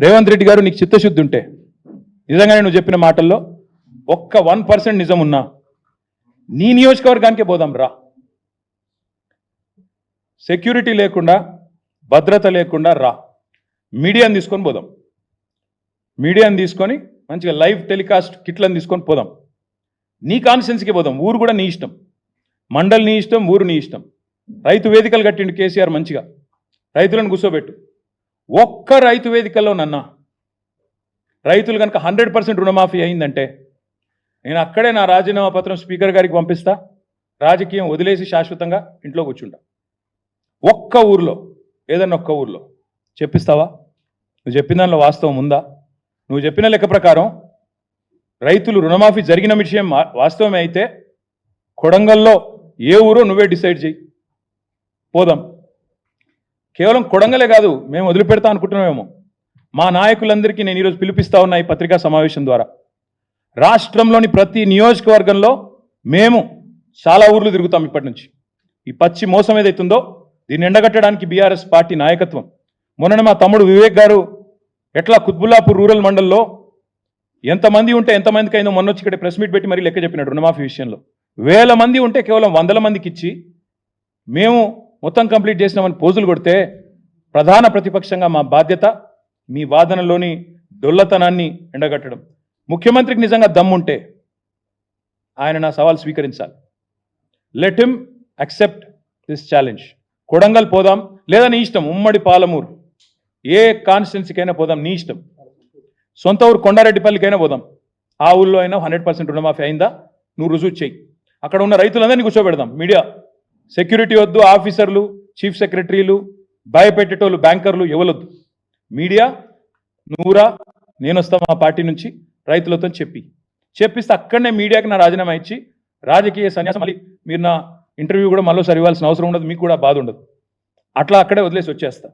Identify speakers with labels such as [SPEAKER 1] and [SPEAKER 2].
[SPEAKER 1] రేవంత్ రెడ్డి గారు నీకు చిత్తశుద్ధి ఉంటే నిజంగానే నువ్వు చెప్పిన మాటల్లో ఒక్క 1% నిజం ఉన్నా నీ నియోజకవర్గానికే పోదాం రా. సెక్యూరిటీ లేకుండా భద్రత లేకుండా రా, మీడియాని తీసుకొని పోదాం, మీడియాని తీసుకొని మంచిగా లైవ్ టెలికాస్ట్ కిట్లను తీసుకొని పోదాం. నీ కాన్స్టిట్యున్సీకి పోదాం, ఊరు కూడా నీ ఇష్టం, మండల్ నీ ఇష్టం, ఊరు నీ ఇష్టం. రైతు వేదికలు కట్టిండు కేసీఆర్, మంచిగా రైతులను కూర్చోబెట్టు. ఒక్క రైతు వేదికల్లో నన్న రైతులు కనుక 100% రుణమాఫీ అయిందంటే నేను అక్కడే నా రాజీనామా పత్రం స్పీకర్ గారికి పంపిస్తా, రాజకీయం వదిలేసి శాశ్వతంగా ఇంట్లో కూర్చుంటా. ఒక్క ఊర్లో, ఏదన్నా ఒక్క ఊర్లో చెప్పిస్తావా? నువ్వు చెప్పిన దానిలో వాస్తవం ఉందా? నువ్వు చెప్పిన లెక్క ప్రకారం రైతులు రుణమాఫీ జరిగిన విషయం వాస్తవమే అయితే కొడంగల్లో ఏ ఊరో నువ్వే డిసైడ్ చేయి, పోదాం. కేవలం కొడంగలే కాదు, మేము వదిలిపెడతా అనుకుంటున్నామేమో. మా నాయకులందరికీ నేను ఈరోజు పిలిపిస్తా ఉన్నా ఈ పత్రికా సమావేశం ద్వారా. రాష్ట్రంలోని ప్రతి నియోజకవర్గంలో మేము చాలా ఊర్లు తిరుగుతాం ఇప్పటి నుంచి. ఈ పచ్చి మోసం ఏదైతుందో దీన్ని ఎండగట్టడానికి బీఆర్ఎస్ పార్టీ నాయకత్వం. మొన్న మా తమ్ముడు వివేక్ గారు ఎట్లా కుత్బుల్లాపూర్ రూరల్ మండల్లో ఎంతమంది ఉంటే ఎంతమందికి అయిందో మొన్న వచ్చి ఇక్కడ ప్రెస్ మీట్ పెట్టి మరీ లెక్క చెప్పినాడు. రుణమాఫీ విషయంలో 1000 మంది ఉంటే కేవలం 100 మందికి ఇచ్చి మేము మొత్తం కంప్లీట్ చేసినామని పోజులు కొడితే ప్రధాన ప్రతిపక్షంగా మా బాధ్యత మీ వాదనలోని డొల్లతనాన్ని ఎండగట్టడం. ముఖ్యమంత్రికి నిజంగా దమ్ముంటే ఆయన నా సవాల్ స్వీకరించాలి. Let him accept this challenge. Kodangal పోదాం, లేదా నీ ఇష్టం, ఉమ్మడి పాలమూరు ఏ కాన్స్టిట్యున్సీకైనా పోదాం, నీ ఇష్టం. సొంత ఊరు కొండారెడ్డిపల్లికైనా పోదాం, ఆ ఊళ్ళో అయినా 100% రుణమాఫీ అయిందా నువ్వు రుజువు చేయి. అక్కడ ఉన్న రైతులందరినీ కూర్చోబెడదాం. మీడియా సెక్యూరిటీ వద్దు, ఆఫీసర్లు, చీఫ్ సెక్రటరీలు, భయపెట్టేటోళ్ళు, బ్యాంకర్లు ఎవరొద్దు. మీడియా నువ్వురా, నేను వస్తా మా పార్టీ నుంచి రైతులతో చెప్పిస్తే అక్కడనే మీడియాకి నా రాజీనామా ఇచ్చి రాజకీయ సన్యాసం. మళ్ళీ మీరు నా ఇంటర్వ్యూ కూడా మళ్ళీ ఇవ్వాల్సిన అవసరం ఉండదు, మీకు కూడా బాధ ఉండదు. అట్లా అక్కడే వదిలేసి వచ్చేస్తా.